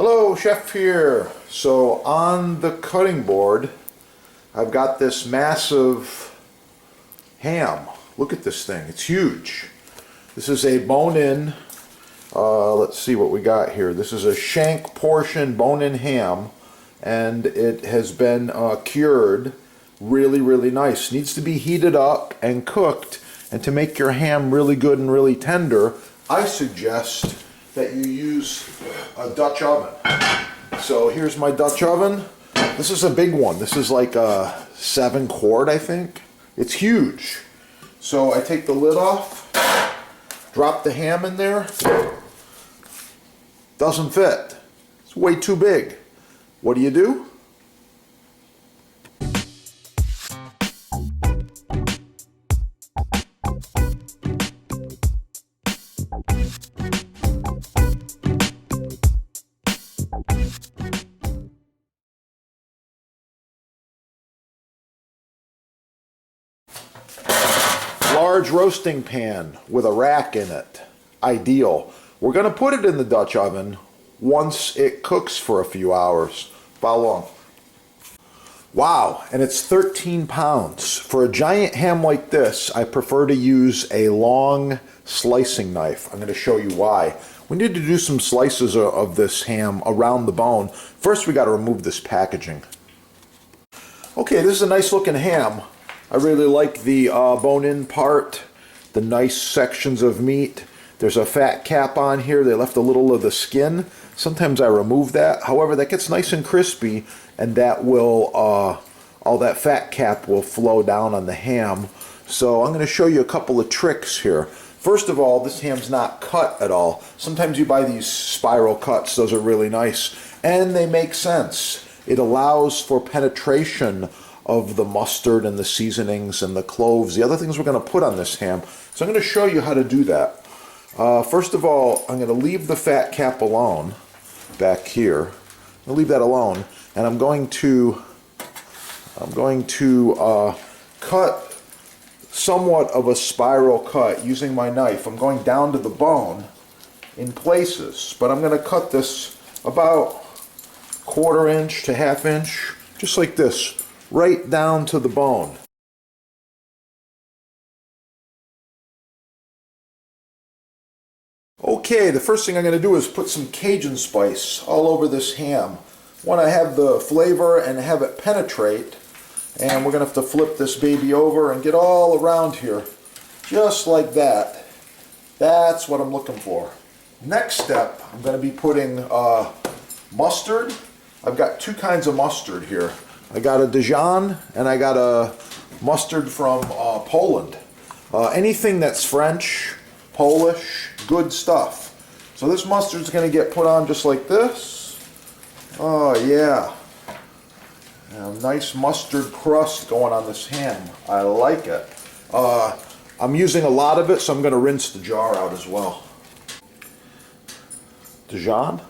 Hello, Chef here. So on the cutting board, I've got this massive ham. Look at this thing, it's huge. This is a bone-in, let's see what we got here. This is a shank portion bone-in ham, and it has been cured really nice. Needs to be heated up and cooked, and to make your ham really good and really tender, I suggest that you use a Dutch oven. So here's my Dutch oven. This is a big one. This is like a 7-quart, I think. It's huge. So I take the lid off, drop the ham in there. Doesn't fit. It's way too big. What do? Large roasting pan with a rack in it. Ideal. We're going to put it in the Dutch oven once it cooks for a few hours. Follow along. Wow, and it's 13 pounds. For a giant ham like this, I prefer to use a long slicing knife. I'm going to show you why. We need to do some slices of this ham around the bone. First, we got to remove this packaging. Okay, this is a nice looking ham. I really like the bone-in part, the nice sections of meat. There's a fat cap on here. They left a little of the skin. Sometimes I remove that. However, that gets nice and crispy, and that will, all that fat cap will flow down on the ham. So I'm going to show you a couple of tricks here. First of all, this ham's not cut at all. Sometimes you buy these spiral cuts. Those are really nice, and they make sense. It allows for penetration of the mustard and the seasonings and the cloves, the other things we're going to put on this ham. So I'm going to show you how to do that. First of all, I'm going to leave the fat cap alone back here. I'll leave that alone, and I'm going to cut somewhat of a spiral cut using my knife. I'm going down to the bone in places, but I'm going to cut this about 1/4 inch to 1/2 inch, just like this, right down to the bone. Okay, the first thing I'm going to do is put some Cajun spice all over this ham. Want to have the flavor and have it penetrate, and we're going to have to flip this baby over and get all around here, just like that. That's what I'm looking for. Next step, I'm going to be putting mustard. I've got 2 kinds of mustard here. I got a Dijon and I got a mustard from Poland. Anything that's French, Polish, good stuff. So this mustard's going to get put on just like this. Oh yeah. A nice mustard crust going on this ham. I like it. I'm using a lot of it, so I'm going to rinse the jar out as well. Dijon.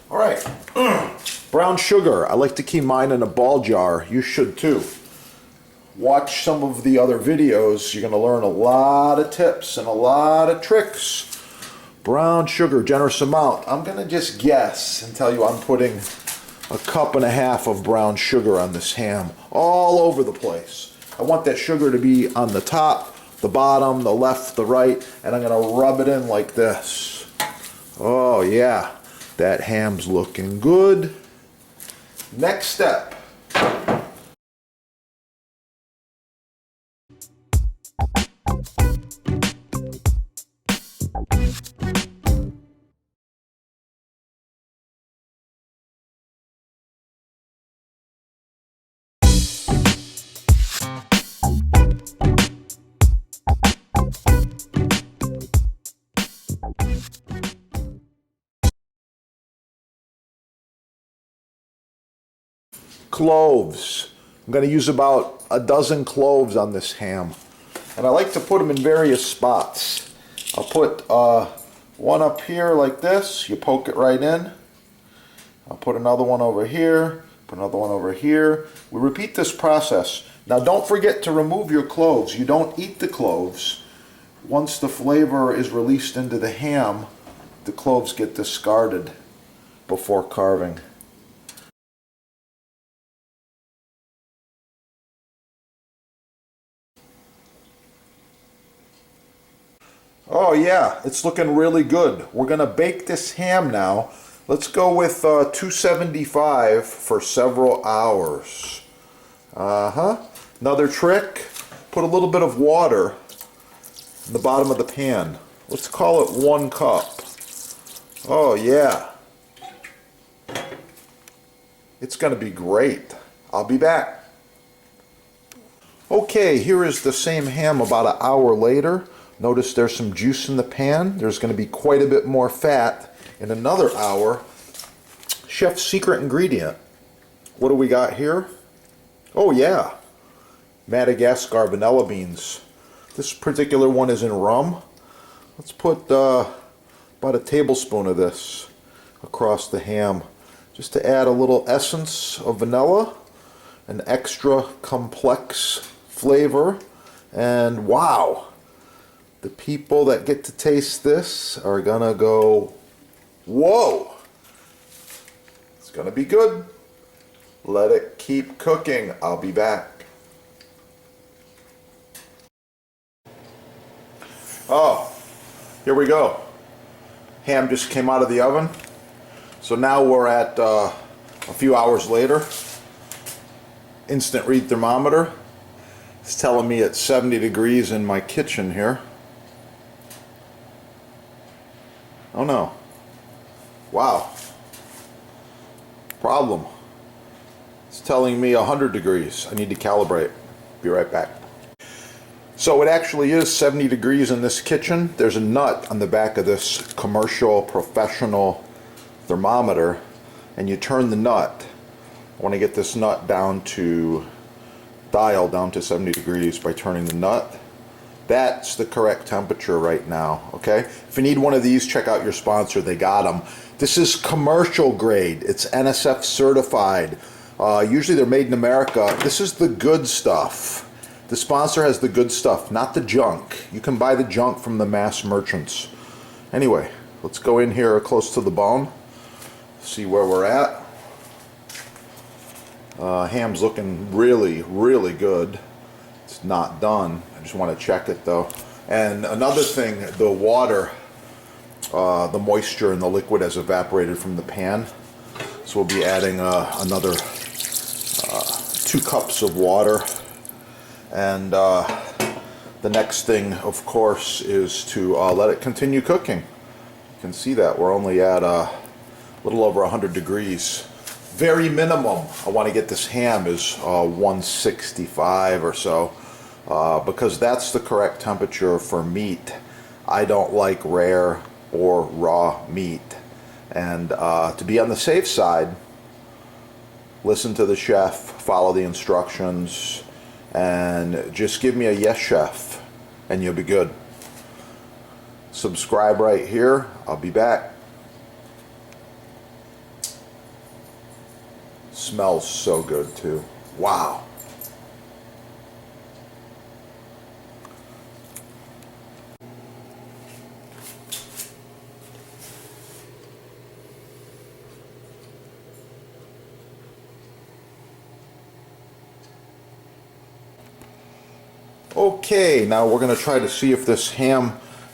All right, brown sugar. I like to keep mine in a ball jar. You should too. Watch some of the other videos. You're going to learn a lot of tips and a lot of tricks. Brown sugar, generous amount. I'm going to just guess and tell you I'm putting 1.5 cups of brown sugar on this ham, all over the place. I want that sugar to be on the top, the bottom, the left, the right, and I'm going to rub it in like this. Oh yeah. That ham's looking good. Next step. Cloves. I'm going to use about a dozen cloves on this ham, and I like to put them in various spots. I'll put one up here like this. You poke it right in. I'll put another one over here, put another one over here. We repeat this process. Now don't forget to remove your cloves. You don't eat the cloves. Once the flavor is released into the ham, the cloves get discarded before carving. Oh yeah, it's looking really good. We're gonna bake this ham now. Let's go with 275 for several hours. Another trick, put a little bit of water in the bottom of the pan. Let's call it 1 cup. Oh yeah. It's gonna be great. I'll be back. Okay, here is the same ham about an hour later. Notice there's some juice in the pan. There's going to be quite a bit more fat in another hour. Chef's secret ingredient. What do we got here? Oh yeah, Madagascar vanilla beans. This particular one is in rum. Let's put about a tablespoon of this across the ham, just to add a little essence of vanilla, an extra complex flavor, and wow! The people that get to taste this are gonna go, whoa! It's gonna be good. Let it keep cooking. I'll be back. Oh, here we go. Ham just came out of the oven. So now we're at a few hours later. Instant read thermometer. It's telling me it's 70 degrees in my kitchen here. Oh no. Wow. Problem. It's telling me 100 degrees. I need to calibrate. Be right back. So it actually is 70 degrees in this kitchen. There's a nut on the back of this commercial professional thermometer, and you turn the nut. I want to get this nut down to dial down to 70 degrees by turning the nut. That's the correct temperature right now, okay? If you need one of these, check out your sponsor. They got them. This is commercial grade. It's NSF certified. Usually they're made in America. This is the good stuff. The sponsor has the good stuff, not the junk. You can buy the junk from the mass merchants. Anyway, let's go in here close to the bone, see where we're at. Ham's looking really, really good. It's not done. I just want to check it though. And another thing, the water, the moisture in the liquid has evaporated from the pan. So we'll be adding another 2 cups of water. And the next thing, of course, is to let it continue cooking. You can see that we're only at a little over 100 degrees. Very minimum. I want to get this ham is 165 or so, because that's the correct temperature for meat. I don't like rare or raw meat. And to be on the safe side, listen to the chef, follow the instructions, and just give me a yes, chef, and you'll be good. Subscribe right here. I'll be back. Smells so good too. Wow. Okay, now we're going to try to see if this ham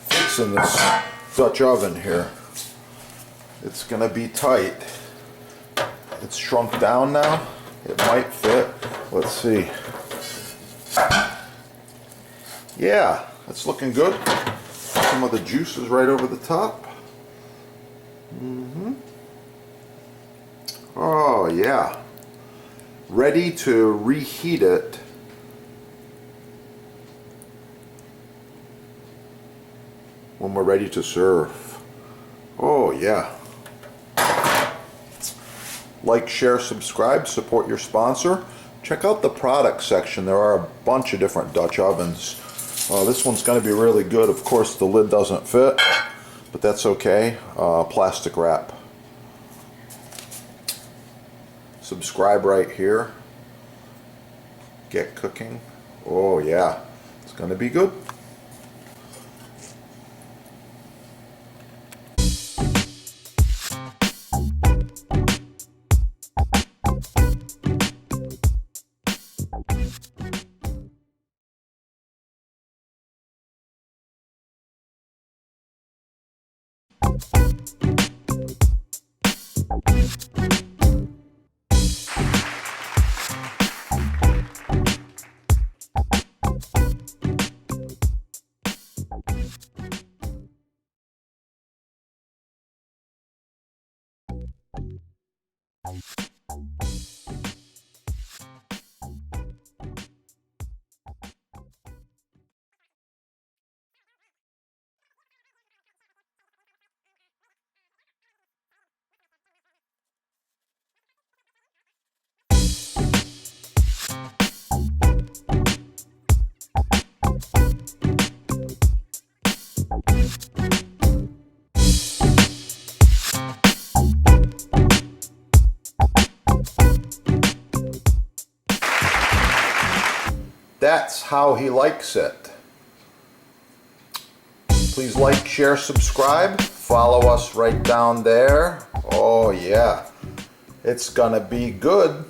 fits in this Dutch oven here. It's going to be tight. It's shrunk down now. It might fit. Let's see. Yeah, that's looking good. Some of the juice is right over the top. Oh yeah. Ready to reheat it. When we're ready to serve. Oh yeah. Like, share, subscribe, support your sponsor. Check out the product section. There are a bunch of different Dutch ovens. This one's going to be really good. Of course, the lid doesn't fit, but that's okay. Plastic wrap. Subscribe right here. Get cooking. Oh yeah, it's going to be good. That's how he likes it. Please like, share, subscribe. Follow us right down there. Oh yeah, it's gonna be good.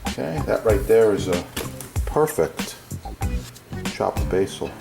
Okay, that right there is a perfect chopped basil.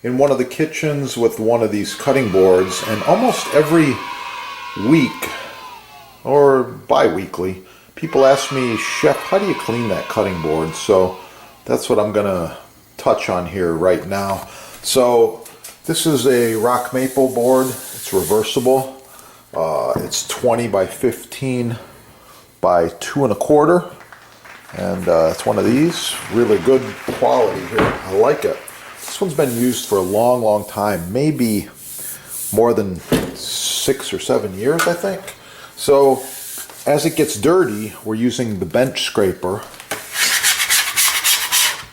In one of the kitchens with one of these cutting boards, and almost every week or bi-weekly, people ask me, Chef, how do you clean that cutting board? So that's what I'm gonna touch on here right now. So this is a rock maple board. It's reversible. It's 20 by 15 by 2 1/4, and it's one of these. Really good quality here. I like it. This one's been used for a long, long time, maybe more than 6 or 7 years, I think. So as it gets dirty, we're using the bench scraper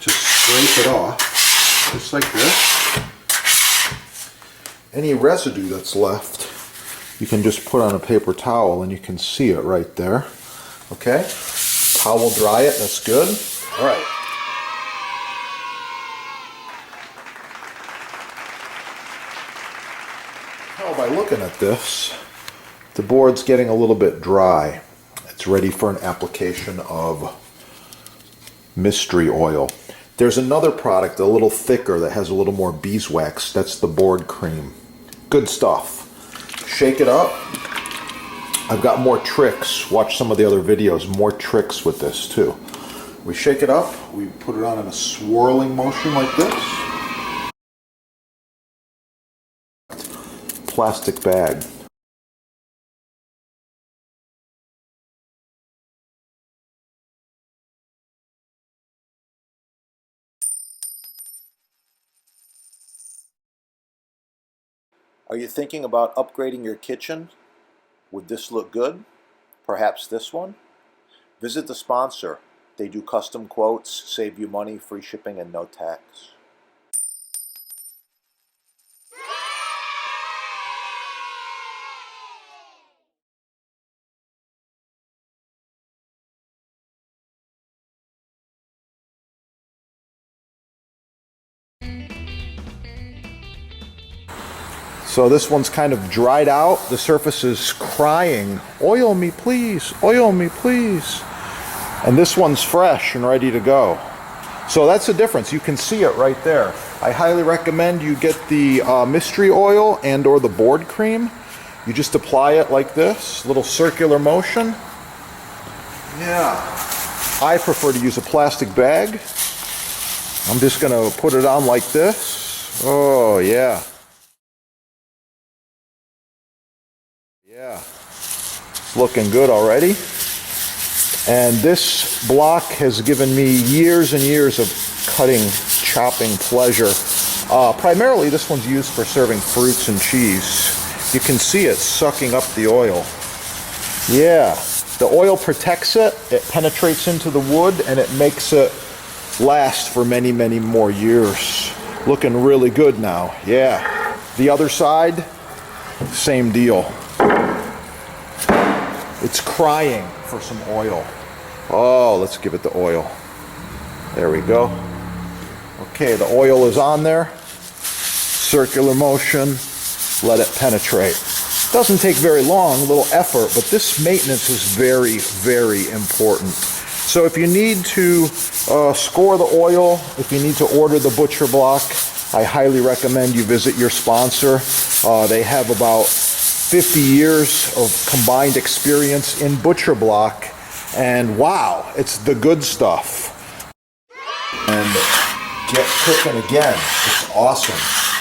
to scrape it off, just like this. Any residue that's left, you can just put on a paper towel and you can see it right there. Okay, towel dry it, that's good. All right. Now by looking at this, the board's getting a little bit dry. It's ready for an application of mystery oil. There's another product, a little thicker, that has a little more beeswax. That's the board cream. Good stuff. Shake it up. I've got more tricks. Watch some of the other videos. More tricks with this too. We shake it up. We put it on in a swirling motion like this. Plastic bag. Are you thinking about upgrading your kitchen? Would this look good? Perhaps this one? Visit the sponsor. They do custom quotes, save you money, free shipping, and no tax. So this one's kind of dried out. The surface is crying, oil me please, oil me please. And this one's fresh and ready to go. So that's the difference. You can see it right there. I highly recommend you get the mystery oil and or the board cream. You just apply it like this, little circular motion. Yeah. I prefer to use a plastic bag. I'm just gonna put it on like this. Oh yeah. Yeah. It's looking good already. And this block has given me years and years of cutting, chopping pleasure. Primarily this one's used for serving fruits and cheese. You can see it sucking up the oil. Yeah, the oil protects it, it penetrates into the wood, and it makes it last for many, many more years. Looking really good now, yeah. The other side, same deal. It's crying for some oil. Oh, let's give it the oil. There we go. Okay, the oil is on there. Circular motion, let it penetrate. Doesn't take very long, a little effort, but this maintenance is very, very important. So if you need to score the oil, if you need to order the butcher block, I highly recommend you visit your sponsor. They have about 50 years of combined experience in butcher block, and wow, it's the good stuff. And get cooking again. It's awesome.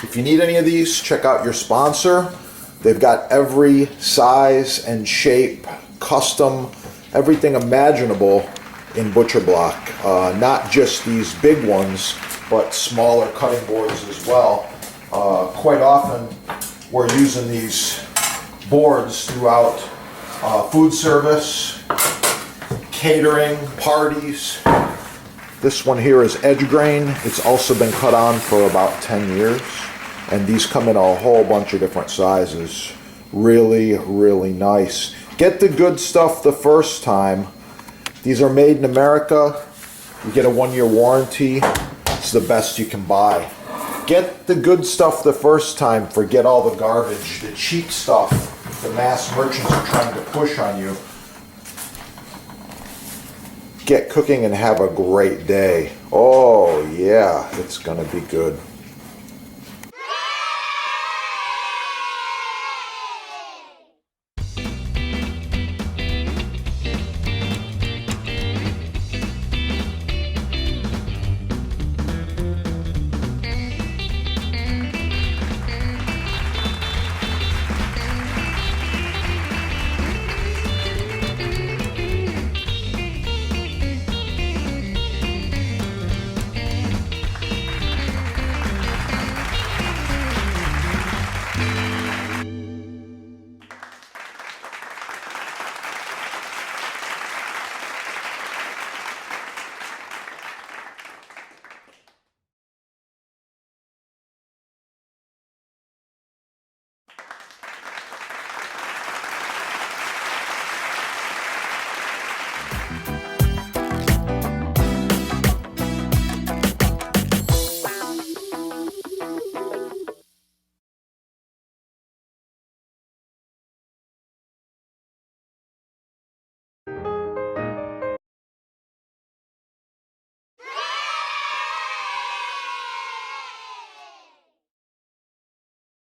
If you need any of these, check out your sponsor. They've got every size and shape, custom, everything imaginable in butcher block. Not just these big ones, but smaller cutting boards as well. Quite often, we're using these boards throughout food service, catering, parties. This one here is edge grain. It's also been cut on for about 10 years. And these come in a whole bunch of different sizes. Really, really nice. Get the good stuff the first time. These are made in America. You get a 1-year warranty. It's the best you can buy. Get the good stuff the first time. Forget all the garbage, the cheap stuff the mass merchants are trying to push on you. Get cooking and have a great day. Oh yeah, it's gonna be good.